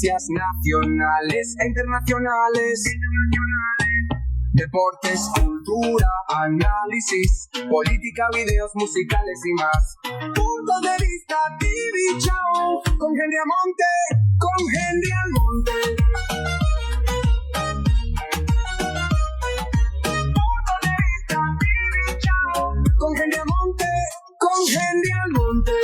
noticias nacionales e internacionales, deportes, cultura, análisis, política, videos musicales y más. Punto de vista TV Show con Henry Almonte, con Henry Almonte. Punto de vista TV Show con Henry Almonte, con Henry Almonte.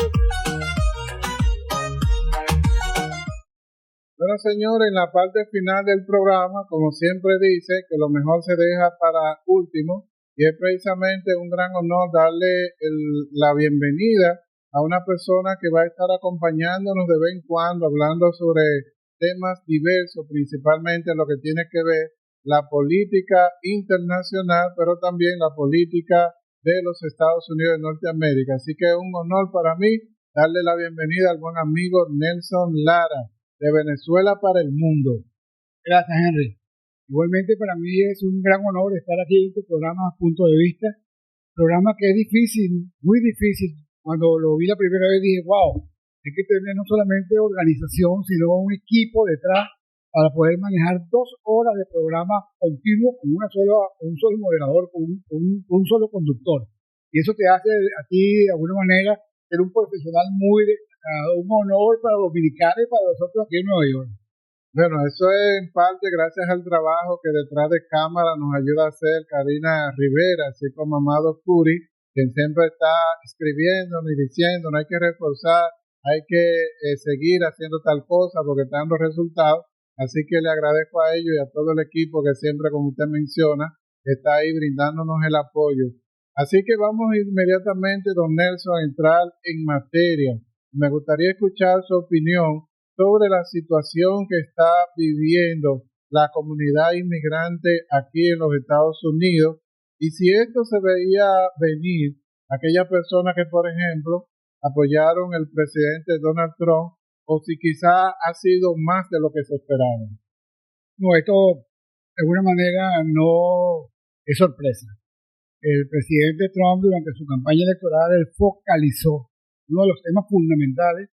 Bueno, señores, en la parte final del programa, como siempre dice, que lo mejor se deja para último, y es precisamente un gran honor darle la bienvenida a una persona que va a estar acompañándonos de vez en cuando, hablando sobre temas diversos, principalmente lo que tiene que ver la política internacional, pero también la política de los Estados Unidos de Norteamérica. Así que es un honor para mí darle la bienvenida al buen amigo Nelson Lara, de Venezuela para el mundo. Gracias, Henry. Igualmente para mí es un gran honor estar aquí en tu programa Punto de Vista, programa que es difícil, muy difícil. Cuando lo vi la primera vez dije, wow, hay que tener no solamente organización, sino un equipo detrás para poder manejar 2 horas de programa continuo con un solo moderador, con un solo conductor. Y eso te hace a ti, de alguna manera, ser un profesional muy un honor para Dominicana y para nosotros aquí en Nueva York. Bueno, eso es en parte gracias al trabajo que detrás de cámara nos ayuda a hacer Karina Rivera, así como Amado Curi, quien siempre está escribiéndonos y diciendo, no hay que reforzar, hay que seguir haciendo tal cosa porque está dando resultados. Así que le agradezco a ellos y a todo el equipo que siempre, como usted menciona, está ahí brindándonos el apoyo. Así que vamos inmediatamente, don Nelson, a entrar en materia. Me gustaría escuchar su opinión sobre la situación que está viviendo la comunidad inmigrante aquí en los Estados Unidos y si esto se veía venir, aquellas personas que, por ejemplo, apoyaron al presidente Donald Trump o si quizá ha sido más de lo que se esperaba. No, esto de alguna manera no es sorpresa. El presidente Trump durante su campaña electoral él focalizó uno de los temas fundamentales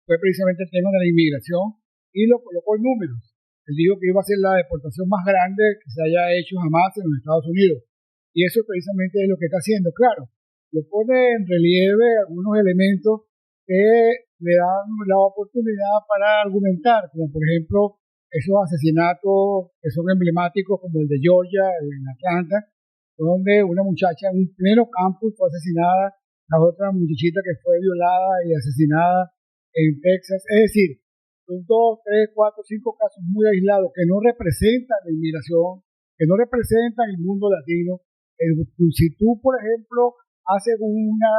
fue precisamente el tema de la inmigración y lo colocó en números. Él dijo que iba a ser la deportación más grande que se haya hecho jamás en los Estados Unidos. Y eso precisamente es lo que está haciendo. Claro, lo pone en relieve algunos elementos que le dan la oportunidad para argumentar, como por ejemplo esos asesinatos que son emblemáticos como el de Georgia, en Atlanta, donde una muchacha en un pleno campus fue asesinada, la otra muchachita que fue violada y asesinada en Texas. Es decir, son 2, 3, 4, 5 casos muy aislados que no representan la inmigración, que no representan el mundo latino. Si tú, por ejemplo, haces una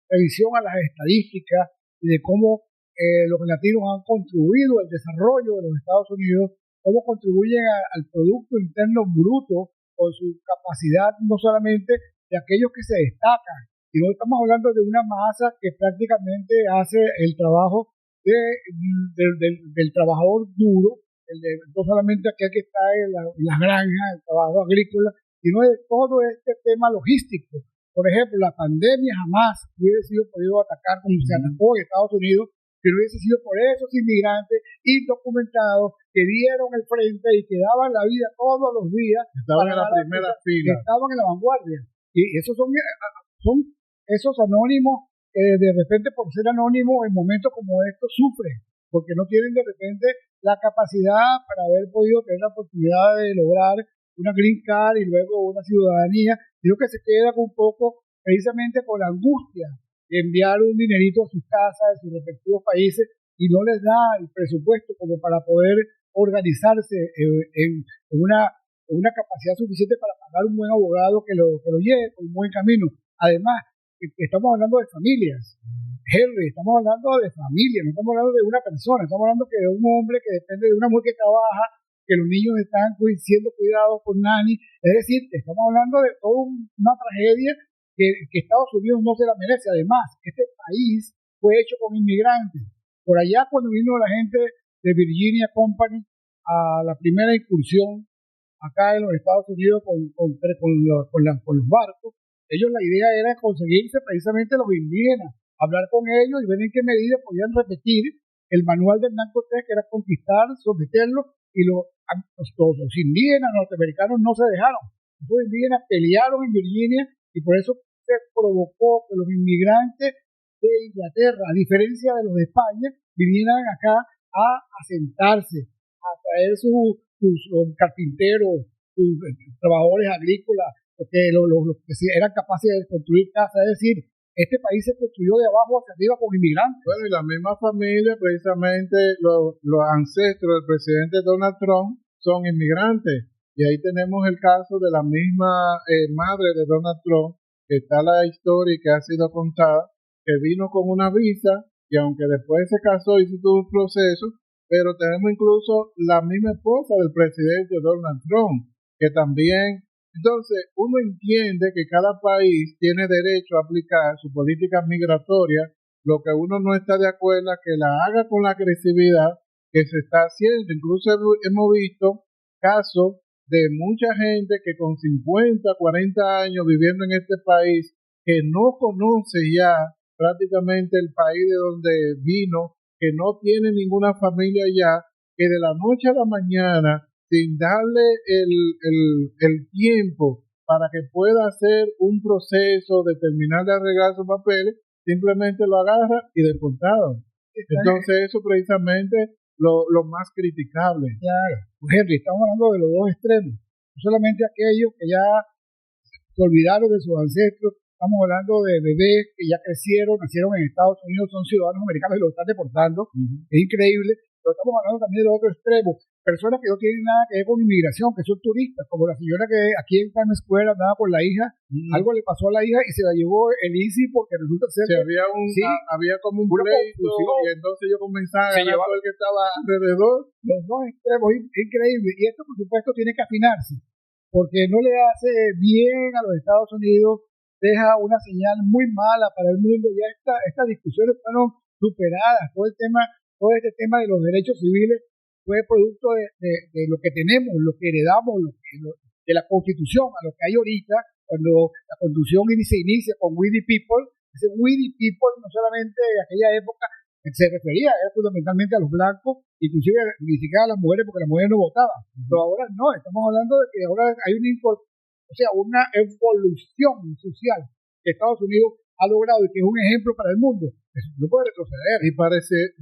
revisión a las estadísticas y de cómo los latinos han contribuido al desarrollo de los Estados Unidos, cómo contribuyen al Producto Interno Bruto con su capacidad, no solamente de aquellos que se destacan, sino estamos hablando de una masa que prácticamente hace el trabajo del trabajador duro, no solamente aquel que está en las granjas, el trabajo agrícola, sino de todo este tema logístico. Por ejemplo, la pandemia jamás hubiese sido podido atacar como se atacó en Estados Unidos si no hubiese sido por esos inmigrantes indocumentados que dieron el frente y que daban la vida todos los días. Estaban en la primera fila. Estaban en la vanguardia. Y esos son esos anónimos que de repente por ser anónimos en momentos como estos sufren, porque no tienen de repente la capacidad para haber podido tener la oportunidad de lograr una green card y luego una ciudadanía, sino que se queda un poco precisamente con la angustia de enviar un dinerito a sus casas, a sus respectivos países, y no les da el presupuesto como para poder organizarse en una capacidad suficiente para pagar un buen abogado que lo lleve por un buen camino. Además, estamos hablando de familias. Henry, estamos hablando de familias, no estamos hablando de una persona, estamos hablando de un hombre que depende de una mujer que trabaja, que los niños están siendo cuidados por nani. Es decir, estamos hablando de toda una tragedia que Estados Unidos no se la merece. Además, este país fue hecho con inmigrantes. Por allá, cuando vino la gente de Virginia Company a la primera incursión acá en los Estados Unidos con los barcos, ellos la idea era conseguirse precisamente los indígenas, hablar con ellos y ver en qué medida podían repetir el manual de Hernán Cortés, que era conquistar, someterlo, y los indígenas norteamericanos no se dejaron. Los indígenas pelearon en Virginia y por eso se provocó que los inmigrantes de Inglaterra, a diferencia de los de España, vinieran acá a asentarse, a traer sus carpinteros, sus trabajadores agrícolas, los que eran capaces de construir casas. Es decir, este país se construyó de abajo hacia arriba con inmigrantes. Bueno, y la misma familia, precisamente los ancestros del presidente Donald Trump son inmigrantes. Y ahí tenemos el caso de la misma madre de Donald Trump, que está la historia y que ha sido contada, que vino con una visa y aunque después se casó y hizo todo un proceso, pero tenemos incluso la misma esposa del presidente Donald Trump, que también. Entonces, uno entiende que cada país tiene derecho a aplicar su política migratoria. Lo que uno no está de acuerdo es que la haga con la agresividad que se está haciendo. Incluso hemos visto casos de mucha gente que con 50, 40 años viviendo en este país, que no conoce ya prácticamente el país de donde vino, que no tiene ninguna familia allá, que de la noche a la mañana, sin darle el tiempo para que pueda hacer un proceso de terminar de arreglar sus papeles, simplemente lo agarra y deportado. Entonces eso precisamente lo más criticable. Claro, Henry, estamos hablando de los dos extremos, no solamente aquellos que ya se olvidaron de sus ancestros, estamos hablando de bebés que ya crecieron, nacieron en Estados Unidos, son ciudadanos americanos y los están deportando. Es increíble, pero estamos hablando también del otro extremo, personas que no tienen nada que ver con inmigración, que son turistas, como la señora que aquí en Times Square andaba con la hija, algo le pasó a la hija y se la llevó el ICI porque resulta ser que había como un pleito y entonces yo comenzaba a ganar todo el que estaba alrededor. Los dos extremos, increíble. Y esto por supuesto tiene que afinarse, porque no le hace bien a los Estados Unidos, deja una señal muy mala para el mundo. Ya estas discusiones fueron superadas, todo este tema de los derechos civiles fue producto de lo que tenemos, lo que heredamos, de la Constitución, a lo que hay ahorita, cuando la Constitución se inicia con We the People. Ese We the People no solamente en aquella época se refería, era fundamentalmente a los blancos, inclusive ni siquiera a las mujeres, porque las mujeres no votaban. Pero ahora no, estamos hablando de que ahora hay una evolución social que Estados Unidos ha logrado y que es un ejemplo para el mundo. Eso no puede retroceder. Y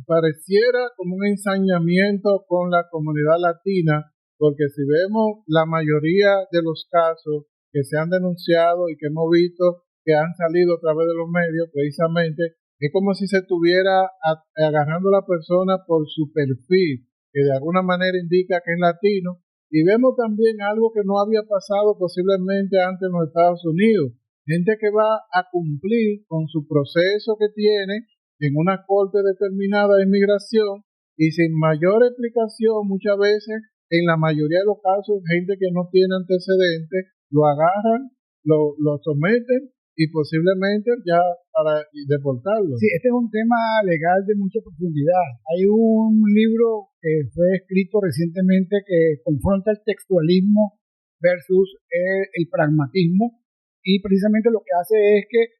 pareciera como un ensañamiento con la comunidad latina, porque si vemos la mayoría de los casos que se han denunciado y que hemos visto que han salido a través de los medios, precisamente, es como si se estuviera agarrando a la persona por su perfil, que de alguna manera indica que es latino. Y vemos también algo que no había pasado posiblemente antes en los Estados Unidos. Gente que va a cumplir con su proceso que tiene en una corte determinada de inmigración y sin mayor explicación, muchas veces, en la mayoría de los casos, gente que no tiene antecedentes, lo agarran, lo someten y posiblemente ya para deportarlo. Sí, este es un tema legal de mucha profundidad. Hay un libro que fue escrito recientemente que confronta el textualismo versus el pragmatismo. Y precisamente lo que hace es que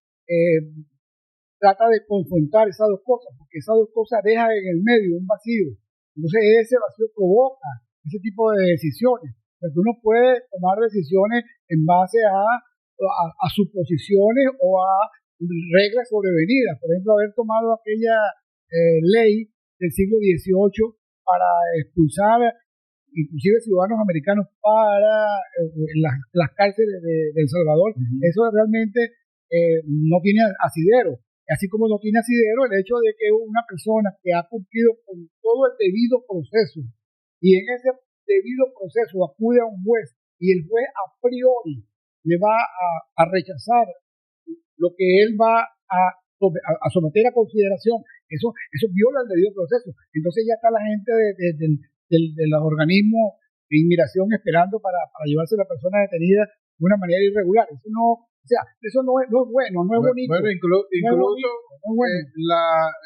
trata de confrontar esas dos cosas, porque esas dos cosas dejan en el medio un vacío. Entonces ese vacío provoca ese tipo de decisiones. Porque uno puede tomar decisiones en base a suposiciones o a reglas sobrevenidas. Por ejemplo, haber tomado aquella ley del siglo XVIII para expulsar inclusive ciudadanos americanos para las cárceles de El Salvador. Eso realmente no tiene asidero. Así como no tiene asidero el hecho de que una persona que ha cumplido con todo el debido proceso y en ese debido proceso acude a un juez y el juez a priori le va a rechazar lo que él va a someter a consideración, eso viola el debido proceso. Entonces ya está la gente de los organismos de inmigración esperando para llevarse a la persona detenida de una manera irregular. Eso no es bueno, no es bonito. Bueno, incluso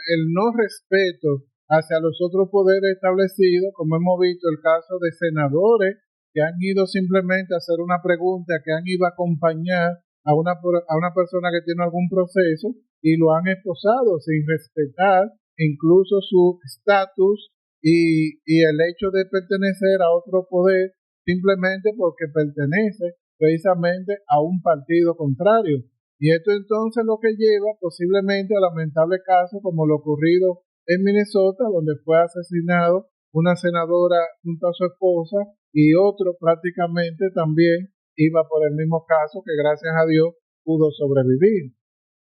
el no respeto hacia los otros poderes establecidos, como hemos visto el caso de senadores que han ido simplemente a hacer una pregunta, que han ido a acompañar a una persona que tiene algún proceso y lo han esposado sin respetar incluso su estatus y el hecho de pertenecer a otro poder simplemente porque pertenece precisamente a un partido contrario. Y esto entonces lo que lleva posiblemente a lamentable casos como lo ocurrido en Minnesota, donde fue asesinado una senadora junto a su esposa y otro prácticamente también iba por el mismo caso que gracias a Dios pudo sobrevivir.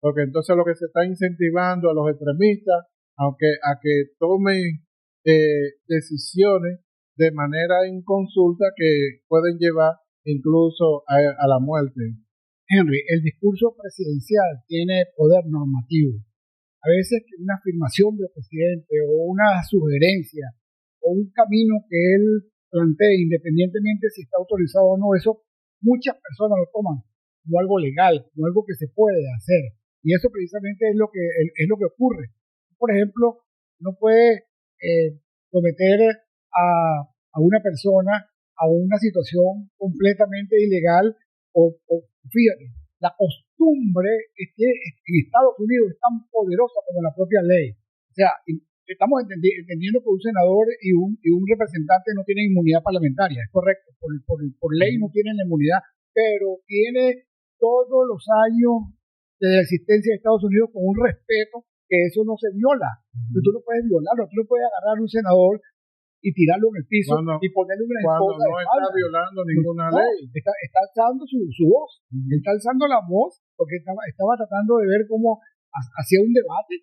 Porque entonces lo que se está incentivando a los extremistas a que tomen decisiones de manera inconsulta que pueden llevar incluso a la muerte. Henry, el discurso presidencial tiene poder normativo. A veces una afirmación del presidente o una sugerencia o un camino que él plantee, independientemente si está autorizado o no, eso muchas personas lo toman como algo legal, como algo que se puede hacer. Y eso precisamente es lo que ocurre. Por ejemplo, no puede someter a una persona a una situación completamente ilegal o fíjate, la costumbre es que en Estados Unidos es tan poderosa como la propia ley. O sea, estamos entendiendo que un senador y un representante no tienen inmunidad parlamentaria, es correcto, por ley no tienen la inmunidad, pero tiene todos los años de la existencia de Estados Unidos con un respeto que eso no se viola. Tú no puedes violarlo, tú no puedes agarrar a un senador y tirarlo en el piso y ponerle una esposa no está violando ninguna ley. Está alzando su voz, está alzando la voz porque estaba tratando de ver cómo hacía un debate,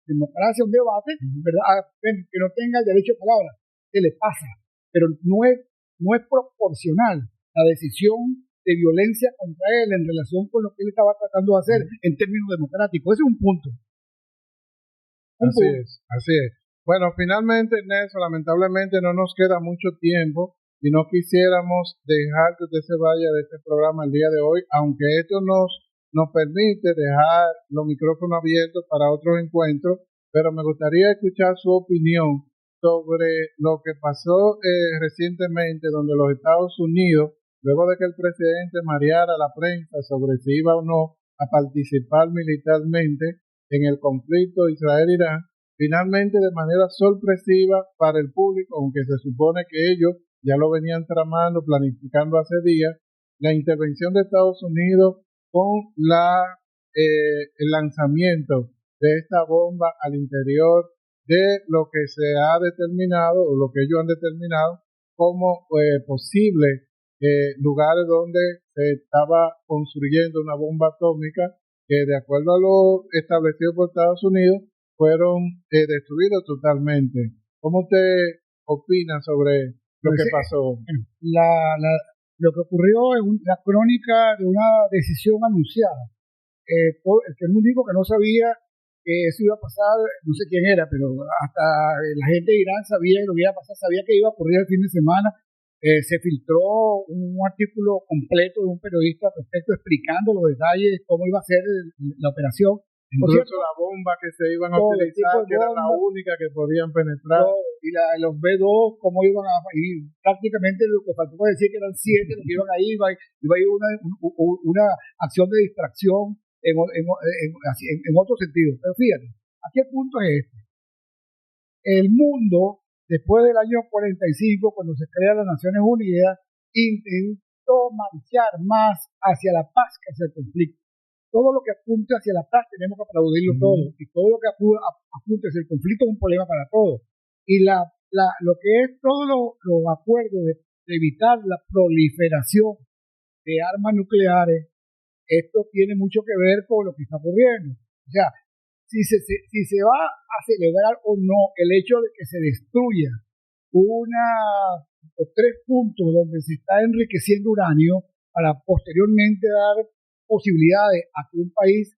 democracia, un debate, ¿verdad? Que no tenga el derecho de palabra, se le pasa, pero no es proporcional la decisión de violencia contra él en relación con lo que él estaba tratando de hacer en términos democráticos. Ese es un punto. Así es. Bueno, finalmente, Nelson, lamentablemente no nos queda mucho tiempo y no quisiéramos dejar que usted se vaya de este programa el día de hoy, aunque esto nos permite dejar los micrófonos abiertos para otros encuentros, pero me gustaría escuchar su opinión sobre lo que pasó recientemente, donde los Estados Unidos, luego de que el presidente mareara a la prensa sobre si iba o no a participar militarmente en el conflicto Israel-Irán, finalmente de manera sorpresiva para el público, aunque se supone que ellos ya lo venían tramando, planificando hace días, la intervención de Estados Unidos con el lanzamiento de esta bomba al interior de lo que se ha determinado o lo que ellos han determinado como posibles lugares donde se estaba construyendo una bomba atómica que, de acuerdo a lo establecido por Estados Unidos, fueron destruidos totalmente. ¿Cómo usted opina sobre lo que pasó? Lo que ocurrió es la crónica de una decisión anunciada. El único que no sabía que eso iba a pasar, no sé quién era, pero hasta la gente de Irán sabía lo que iba a pasar, sabía que iba a ocurrir el fin de semana. Se filtró un artículo completo de un periodista respecto explicando los detalles, cómo iba a ser la operación. Incluso la bomba que se iban a utilizar, que era la única que podían penetrar. Y los B-2, cómo iban a ir. Prácticamente lo que faltó fue decir que eran 7 los que iban a ir. Iba a ir una acción de distracción en otro sentido. Pero fíjate, ¿a qué punto es este? El mundo, después del año 45, cuando se crea las Naciones Unidas, intentó marchar más hacia la paz que hacia el conflicto. Todo lo que apunte hacia la paz tenemos que aplaudirlo todo, y todo lo que apunte hacia el conflicto es un problema para todos. Y lo que es todos los acuerdos de evitar la proliferación de armas nucleares, esto tiene mucho que ver con lo que está ocurriendo. O sea, si se va a celebrar o no el hecho de que se destruya 1 o 3 puntos donde se está enriqueciendo uranio para posteriormente dar posibilidades a que un país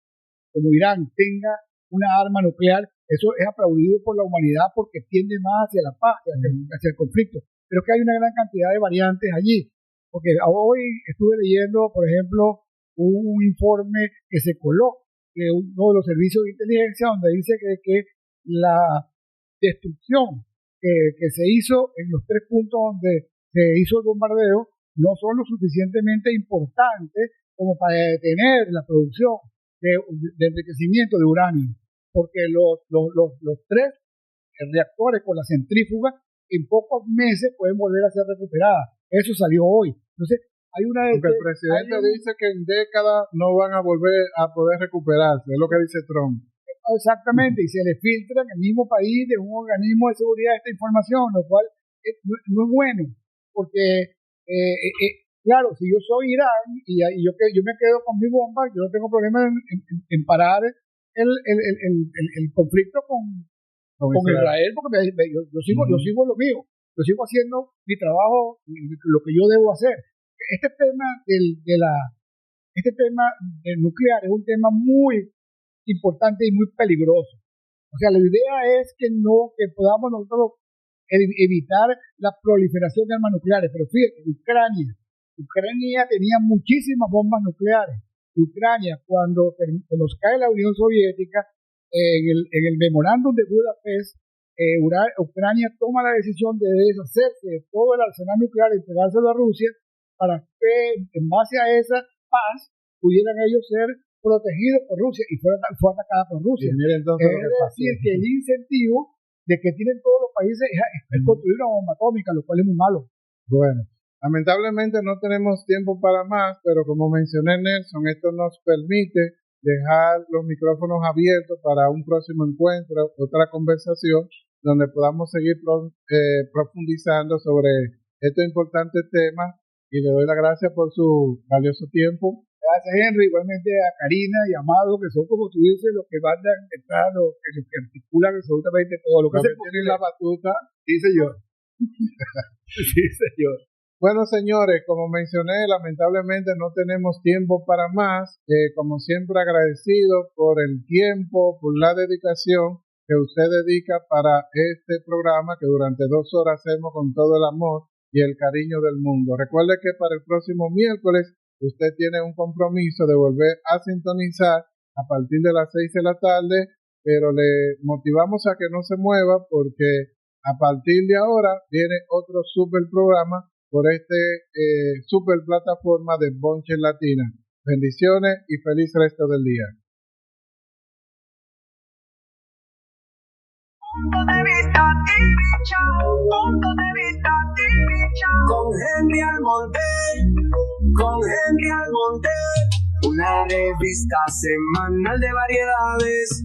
como Irán tenga una arma nuclear, eso es aplaudido por la humanidad porque tiende más hacia la paz, hacia el conflicto. Pero que hay una gran cantidad de variantes allí. Porque hoy estuve leyendo, por ejemplo, un informe que se coló de uno de los servicios de inteligencia donde dice que la destrucción que se hizo en los 3 puntos donde se hizo el bombardeo no son lo suficientemente importantes como para detener la producción de enriquecimiento de uranio. porque los 3 reactores con la centrífuga en pocos meses pueden volver a ser recuperadas. Eso salió hoy. Entonces, hay una... Porque el presidente dice que en décadas no van a volver a poder recuperarse, es lo que dice Trump. Exactamente, y se le filtra en el mismo país de un organismo de seguridad esta información, lo cual no es bueno, porque claro, si yo soy Irán y yo me quedo con mi bomba, yo no tengo problema en parar el conflicto con Israel, porque yo sigo lo mío, yo sigo haciendo mi trabajo, lo que yo debo hacer. Este tema del nuclear es un tema muy importante y muy peligroso. O sea, la idea es que podamos nosotros evitar la proliferación de armas nucleares. Pero fíjate, Ucrania tenía muchísimas bombas nucleares. Ucrania, cuando se cae la Unión Soviética, en el memorándum de Budapest, Ucrania toma la decisión de deshacerse de todo el arsenal nuclear y entregárselo a Rusia para que, en base a esa paz, pudieran ellos ser protegidos por Rusia y fue atacada por Rusia. Y mire entonces es decir, que el incentivo de que tienen todos los países es construir una bomba atómica, lo cual es muy malo. Bueno, lamentablemente no tenemos tiempo para más, pero como mencioné, Nelson, esto nos permite dejar los micrófonos abiertos para un próximo encuentro, otra conversación, donde podamos seguir profundizando sobre estos importantes temas, y le doy las gracias por su valioso tiempo. Gracias, Henry, igualmente a Karina y a Amado, que son, como tú dices, los que mandan detrás, los que articulan absolutamente todo. Lo que tienen la batuta. Sí, señor. Sí, señor. Bueno, señores, como mencioné, lamentablemente no tenemos tiempo para más. Como siempre, agradecido por el tiempo, por la dedicación que usted dedica para este programa que durante 2 horas hacemos con todo el amor y el cariño del mundo. Recuerde que para el próximo miércoles usted tiene un compromiso de volver a sintonizar a partir de las 6 de la tarde, pero le motivamos a que no se mueva porque a partir de ahora viene otro super programa por super plataforma de Bonches Latina. Bendiciones y feliz resto del día. Punto de vista TV Show, punto de vista TV Show. Con Henry Almonte, una revista semanal de variedades.